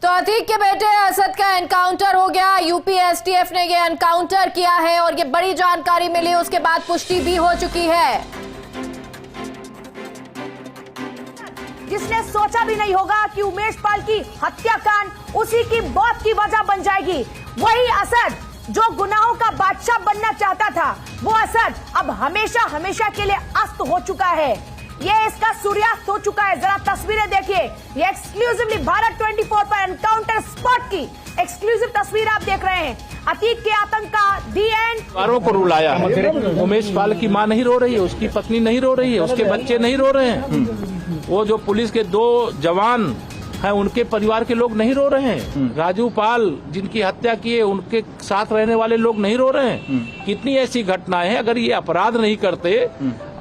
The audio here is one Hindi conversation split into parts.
तो अतीक के बेटे असद का एनकाउंटर हो गया। यूपी एसटीएफ ने ये एनकाउंटर किया है और ये बड़ी जानकारी मिली, उसके बाद पुष्टि भी हो चुकी है। जिसने सोचा भी नहीं होगा कि उमेश पाल की हत्याकांड उसी की मौत की वजह बन जाएगी। वही असद जो गुनाहों का बादशाह बनना चाहता था, वो असद अब हमेशा हमेशा के लिए अस्त हो चुका है। ये इसका सूर्यास्त हो चुका है। जरा तस्वीरें देखिए, ये एक्सक्लूसिवली भारत 24 पर एनकाउंटर स्पॉट की एक्सक्लूसिव तस्वीर आप देख रहे हैं। अतीक के आतंक का दी एंड परिवारों को रुलाया है। उमेश पाल की मां नहीं रो रही है, उसकी पत्नी नहीं रो रही है, उसके बच्चे नहीं रो रहे हैं। वो जो पुलिस के 2 जवान हैं, उनके परिवार के लोग नहीं रो रहे हैं। राजू पाल जिनकी हत्या की है, उनके साथ रहने वाले लोग नहीं रो रहे हैं। कितनी ऐसी घटनाएं हैं। अगर ये अपराध नहीं करते,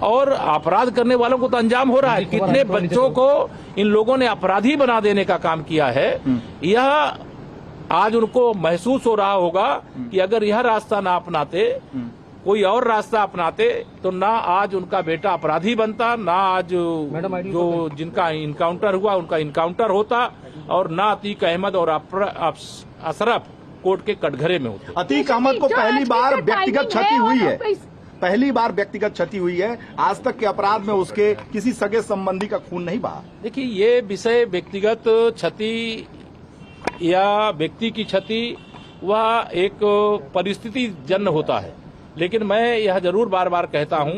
और अपराध करने वालों को तो अंजाम हो रहा है। कितने बच्चों को इन लोगों ने अपराधी बना देने का काम किया है। यह आज उनको महसूस हो रहा होगा कि अगर यह रास्ता ना अपनाते, कोई और रास्ता अपनाते, तो ना आज उनका बेटा अपराधी बनता, ना आज जो जिनका इनकाउंटर हुआ उनका इनकाउंटर होता, और ना अतीक अहमद और अशरफ कोर्ट के कटघरे में होते। अतीक अहमद को पहली बार व्यक्तिगत क्षति हुई है, पहली बार व्यक्तिगत क्षति हुई है। आज तक के अपराध में उसके किसी सगे संबंधी का खून नहीं बहा। देखिए, ये विषय व्यक्तिगत क्षति या व्यक्ति की क्षति वह एक परिस्थिति जन्य होता है। लेकिन मैं यह जरूर बार बार कहता हूं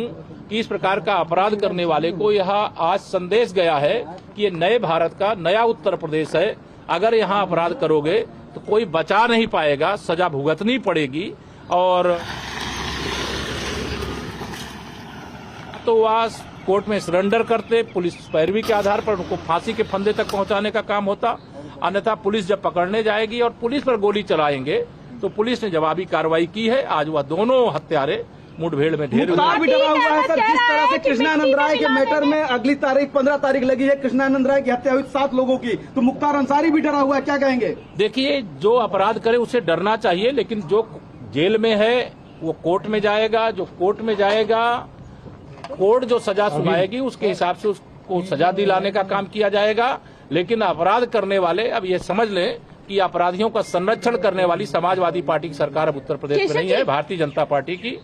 कि इस प्रकार का अपराध करने वाले को यह आज संदेश गया है कि ये नए भारत का नया उत्तर प्रदेश है। अगर यहाँ अपराध करोगे तो कोई बचा नहीं पाएगा, सजा भुगतनी पड़ेगी। और तो वह कोर्ट में सरेंडर करते, पुलिस पैरवी के आधार पर उनको फांसी के फंदे तक पहुंचाने का काम होता। अन्यथा पुलिस जब पकड़ने जाएगी और पुलिस पर गोली चलाएंगे, तो पुलिस ने जवाबी कार्रवाई की है। आज वह दोनों हत्यारे मुठभेड़ में ढेर मुख्तार भी डरा हुआ है सर। जिस तरह से कृष्णानंद राय के मैटर में अगली तारीख 15 तारीख लगी है, कृष्णानंद राय की हत्या हुई 7 लोगों की, तो मुख्तार अंसारी भी डरा हुआ है, क्या कहेंगे? देखिए, जो अपराध करे उसे डरना चाहिए, लेकिन जो जेल में है वो कोर्ट में जाएगा। जो कोर्ट में जाएगा, कोर्ट जो सजा सुनाएगी उसके हिसाब से उसको सजा दिलाने का काम किया जाएगा। लेकिन अपराध करने वाले अब ये समझ लें कि अपराधियों का संरक्षण करने वाली समाजवादी पार्टी की सरकार अब उत्तर प्रदेश में नहीं है, भारतीय जनता पार्टी की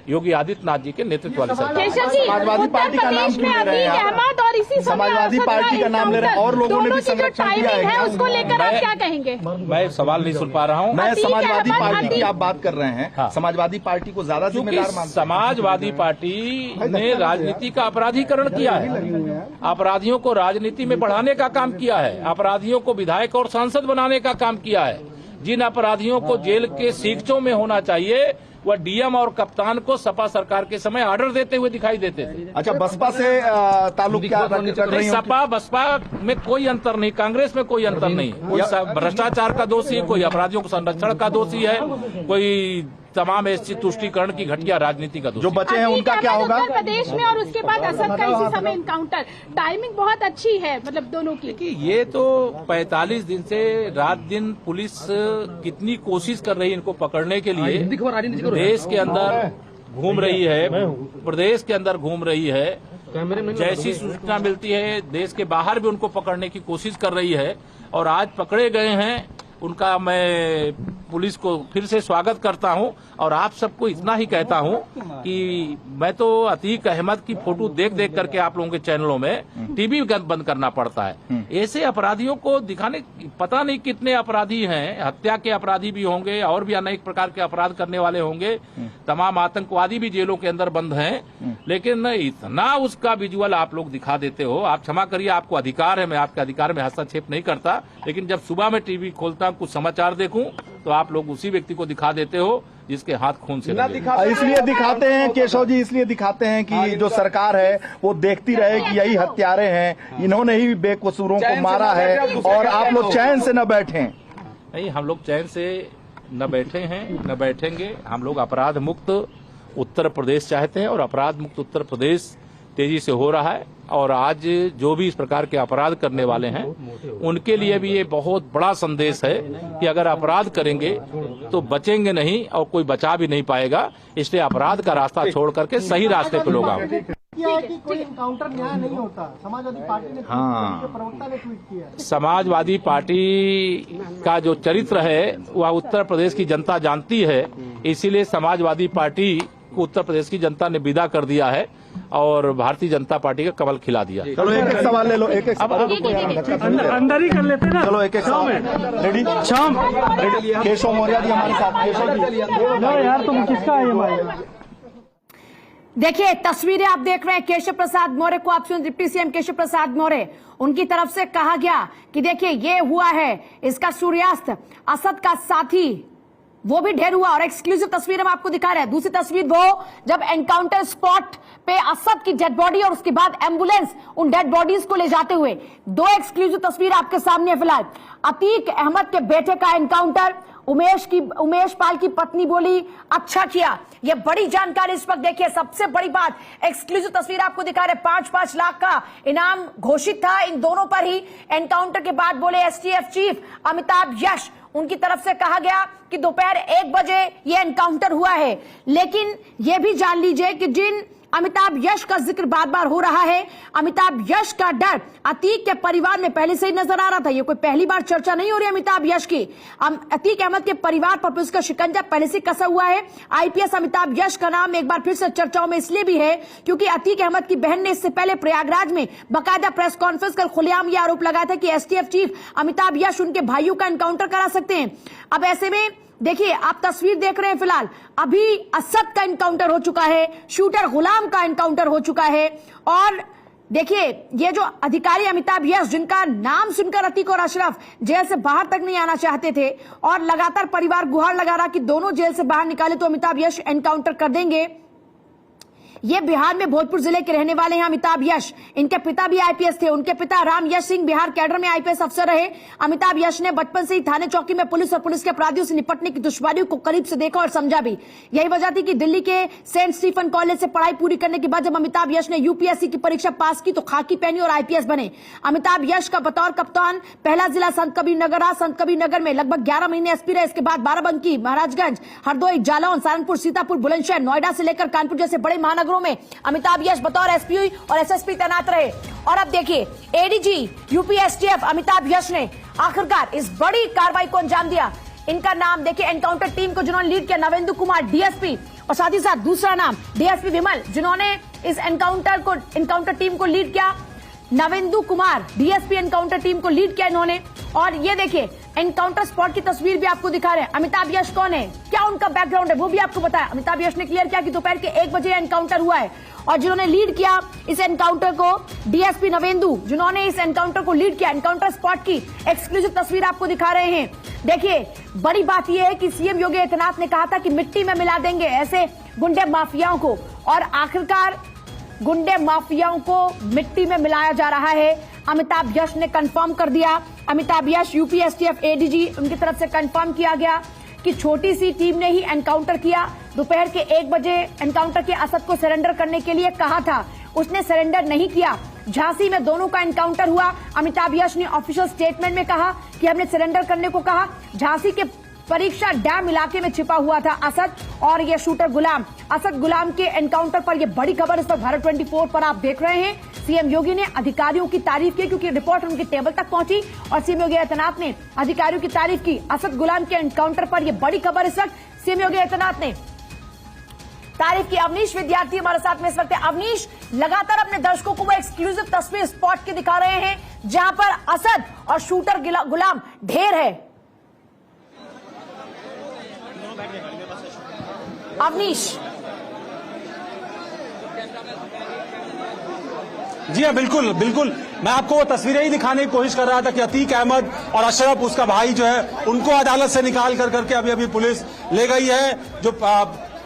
योगी आदित्यनाथ जी के नेतृत्व वाली सरकार। समाजवादी पार्टी का नाम क्यों ले रहे हैं आप? समाजवादी पार्टी का नाम ले रहे हैं, और लोगों ने भी संरक्षण किया है, उसको लेकर आप क्या कहेंगे? मैं सवाल नहीं सुन पा रहा हूँ। मैं समाजवादी पार्टी की आप बात कर रहे हैं। हाँ। समाजवादी पार्टी को ज्यादा जिम्मेदार मानते हैं। समाजवादी पार्टी ने राजनीति का अपराधीकरण किया है, अपराधियों को राजनीति में बढ़ाने का काम किया है, अपराधियों को विधायक और सांसद बनाने का काम किया है। जिन अपराधियों को जेल के सीखचों में होना चाहिए, वह डीएम और कप्तान को सपा सरकार के समय ऑर्डर देते हुए दिखाई देते थे। अच्छा, बसपा से ताल्लुक क्या रख रही हैं? सपा बसपा में कोई अंतर नहीं, कांग्रेस में कोई अंतर नहीं। कोई भ्रष्टाचार का दोषी, कोई अपराधियों को संरक्षण का दोषी है, कोई तमाम ऐसी तुष्टीकरण की घटिया राजनीति का दोषी। जो बचे हैं उनका क्या होगा? उत्तर प्रदेश में और उसके बाद असद का इसी समय एनकाउंटर, टाइमिंग बहुत अच्छी है, मतलब दोनों की। देखिए, ये तो 45 दिन से रात दिन पुलिस कितनी कोशिश कर रही है इनको पकड़ने के लिए। देश के अंदर घूम रही है, प्रदेश के अंदर घूम रही है, जैसी सूचना मिलती है देश के बाहर भी उनको पकड़ने की कोशिश कर रही है। और आज पकड़े गए हैं, उनका मैं पुलिस को फिर से स्वागत करता हूं। और आप सबको इतना ही कहता हूं कि मैं तो अतीक अहमद की फोटो देख देख करके आप लोगों के चैनलों में टीवी बंद करना पड़ता है। ऐसे अपराधियों को दिखाने, पता नहीं कितने अपराधी हैं, हत्या के अपराधी भी होंगे और भी अनेक प्रकार के अपराध करने वाले होंगे, तमाम आतंकवादी भी जेलों के अंदर बंद हैं। लेकिन इतना उसका विजुअल आप लोग दिखा देते हो। आप क्षमा करिए, आपको अधिकार है, मैं आपके अधिकार में हस्तक्षेप नहीं करता, लेकिन जब सुबह में टीवी खोलता कुछ समाचार देखूं तो आप लोग उसी व्यक्ति को दिखा देते हो जिसके हाथ खून से लगे। इसलिए दिखाते हैं केशव जी, इसलिए दिखाते हैं कि जो सरकार है वो देखती रहे कि यही हत्यारे हैं, इन्होंने ही बेकसूरों को मारा है, और आप लोग चैन से न बैठे। नहीं, हम लोग चैन से न बैठे हैं, न बैठेंगे। हम लोग अपराध मुक्त उत्तर प्रदेश चाहते हैं, और अपराध मुक्त उत्तर प्रदेश तेजी से हो रहा है। और आज जो भी इस प्रकार के अपराध करने वाले हैं, उनके लिए भी ये बहुत बड़ा संदेश है कि अगर अपराध करेंगे तो बचेंगे नहीं, और कोई बचा भी नहीं पाएगा। इसलिए अपराध का रास्ता छोड़ करके सही रास्ते पर लोग आओ। किया है कि कोई एनकाउंटर न्याय नहीं होता। समाजवादी पार्टी ने हाँ। प्रवक्ता ने ट्वीट किया है। समाजवादी पार्टी का जो चरित्र है वह उत्तर प्रदेश की जनता जानती है, इसीलिए समाजवादी पार्टी को उत्तर प्रदेश की जनता ने विदा कर दिया है और भारतीय जनता पार्टी का कमल खिला दिया। चलो एक एक सवाल ले लो, एक एक अंदर ही कर लेते ना। चलो एक एक सवाल। रेडी शाम रेडी। केशव मौर्य जी हमारे साथ। केशव जी यार तुम किसका है ये? देखिए तस्वीरें आप देख रहे हैं केशव प्रसाद मौर्य को। आप सुन डिप्टी सीएम केशव प्रसाद मौर्य, उनकी तरफ से कहा गया कि देखिए ये हुआ है, इसका सूर्यास्त, असद का साथी वो भी ढेर हुआ। और एक्सक्लूसिव तस्वीर हम आपको दिखा रहे हैं। दूसरी तस्वीर वो जब एनकाउंटर स्पॉट पे असद की डेड बॉडी और उसके बाद एम्बुलेंस उन डेड बॉडीज को ले जाते हुए। दो एक्सक्लूसिव तस्वीर आपके सामने है फिलहाल। अतीक अहमद के बेटे का एनकाउंटर, उमेश पाल की पत्नी बोली अच्छा किया। ये बड़ी जानकारी इस वक्त देखिए। सबसे बड़ी बात, एक्सक्लूसिव तस्वीर आपको दिखा रहे, 5-5 लाख का इनाम घोषित था इन दोनों पर ही। एनकाउंटर के बाद बोले एसटीएफ चीफ अमिताभ यश, उनकी तरफ से कहा गया कि दोपहर 1 बजे ये एनकाउंटर हुआ है। लेकिन ये भी जान लीजिए कि जिन अमिताभ यश का जिक्र बार बार हो रहा है, अमिताभ यश का डर अतीक के परिवार में पहले से ही नजर आ रहा था। ये कोई पहली बार चर्चा नहीं हो रही अमिताभ यश की। अतीक अहमद के परिवार पर पुलिस का शिकंजा पहले से कसा हुआ है। आईपीएस अमिताभ यश का नाम एक बार फिर से चर्चाओं में इसलिए भी है क्योंकि अतीक अहमद की बहन ने इससे पहले प्रयागराज में बाकायदा प्रेस कॉन्फ्रेंस कर खुलेआम यह आरोप लगाया था कि एसटीएफ चीफ अमिताभ यश उनके भाइयों का एनकाउंटर करा सकते हैं। अब ऐसे में देखिए आप तस्वीर देख रहे हैं फिलहाल, अभी असद का एनकाउंटर हो चुका है, शूटर गुलाम का एनकाउंटर हो चुका है। और देखिए ये जो अधिकारी अमिताभ यश, जिनका नाम सुनकर अतीक और अशरफ जेल से बाहर तक नहीं आना चाहते थे और लगातार परिवार गुहार लगा रहा कि दोनों जेल से बाहर निकाले तो अमिताभ यश एनकाउंटर कर देंगे। ये बिहार में भोजपुर जिले के रहने वाले हैं अमिताभ यश। इनके पिता भी आईपीएस थे। उनके पिता राम यश सिंह बिहार कैडर में आईपीएस अफसर रहे। अमिताभ यश ने बचपन से ही थाने चौकी में पुलिस और पुलिस के अपराधियों से निपटने की दुश्वारियों को करीब से देखा और समझा भी। यही वजह थी कि दिल्ली के सेंट स्टीफन कॉलेज से पढ़ाई पूरी करने के बाद जब अमिताभ यश ने यूपीएससी की परीक्षा पास की तो खाकी पहनी और आईपीएस बने। अमिताभ यश का बतौर कप्तान पहला जिला संत कबीर नगर रहा। संत कबीर नगर में लगभग 11 महीने एसपी रहे। इसके बाद बाराबंकी, महाराजगंज, हरदोई, जालौन, सहारनपुर, सीतापुर, बुलंदशहर, नोएडा से लेकर कानपुर जैसे बड़े महानगरों में अमिताभ यश बतौर एसपी और एसएसपी तैनात रहे। और अब देखिए एडीजी यूपी एसटीएफ अमिताभ यश ने आखिरकार इस बड़ी कार्रवाई को अंजाम दिया। इनका नाम देखिए, एनकाउंटर टीम को जिन्होंने लीड किया नवेंदु कुमार डीएसपी, और साथ ही साथ दूसरा नाम डीएसपी विमल, जिन्होंने इस एनकाउंटर टीम को लीड किया। Navendu Kumar DSP encounter team को लीड किया इन्होंने। और ये देखिए एनकाउंटर स्पॉट की तस्वीर भी आपको दिखा रहे हैं। अमिताभ यश कौन है, क्या उनका बैकग्राउंड है, वो भी आपको बताया। अमिताभ यश ने क्लियर किया कि दोपहर के 1 बजे एनकाउंटर हुआ है और जिन्होंने लीड किया इस एनकाउंटर को डीएसपी नवेंदु, जिन्होंने इस एनकाउंटर को लीड किया। एनकाउंटर स्पॉट की एक्सक्लूसिव तस्वीर आपको दिखा रहे हैं। देखिए बड़ी बात यह है कि सीएम योगी आदित्यनाथ ने कहा था कि मिट्टी में मिला देंगे ऐसे गुंडे माफियाओं को, और आखिरकार गुंडे माफियाओं को मिट्टी में मिलाया जा रहा है। अमिताभ यश ने कंफर्म कर दिया। अमिताभ यश यूपी एसटीएफ एडीजी, उनकी तरफ से कंफर्म किया गया कि छोटी सी टीम ने ही एनकाउंटर किया। दोपहर के 1 बजे एनकाउंटर के असद को सरेंडर करने के लिए कहा था, उसने सरेंडर नहीं किया। झांसी में दोनों का एनकाउंटर हुआ। अमिताभ यश ने ऑफिशियल स्टेटमेंट में कहा कि हमने सरेंडर करने को कहा। झांसी के परीक्षा डैम इलाके में छिपा हुआ था असद और ये शूटर गुलाम। असद गुलाम के एनकाउंटर पर यह बड़ी खबर इस वक्त भारत 24 पर आप देख रहे हैं। सीएम योगी ने अधिकारियों की तारीफ की क्योंकि रिपोर्ट उनके टेबल तक पहुंची और सीएम योगी आदित्यनाथ ने अधिकारियों की तारीफ की। असद गुलाम के एनकाउंटर पर यह बड़ी खबर इस वक्त सीएम योगी आदित्यनाथ ने तारीफ की। अवनीश विद्यार्थी हमारे साथ में इस वक्त है। अवनीश, लगातार अपने दर्शकों को वो एक्सक्लूसिव तस्वीर स्पॉट की दिखा रहे हैं जहां पर असद और शूटर गुलाम ढेर है। अवनीश, जी हाँ, बिल्कुल बिल्कुल, मैं आपको वो तस्वीरें ही दिखाने की कोशिश कर रहा था कि अतीक अहमद और अशरफ, उसका भाई जो है, उनको अदालत से निकाल करके अभी पुलिस ले गई है। जो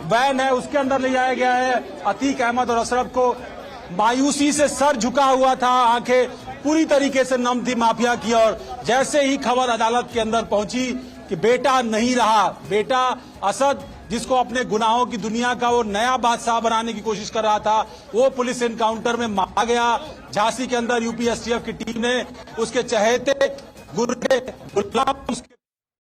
वैन है उसके अंदर ले जाया गया है। अतीक अहमद और अशरफ को मायूसी से सर झुका हुआ था, आंखें पूरी तरीके से नम थी माफिया की। और जैसे ही खबर अदालत के अंदर पहुंची कि बेटा नहीं रहा, बेटा असद जिसको अपने गुनाहों की दुनिया का वो नया बादशाह बनाने की कोशिश कर रहा था, वो पुलिस एनकाउंटर में मारा गया। झांसी के अंदर यूपी एसटीएफ की टीम ने उसके चहेते गुर्गे गुलाम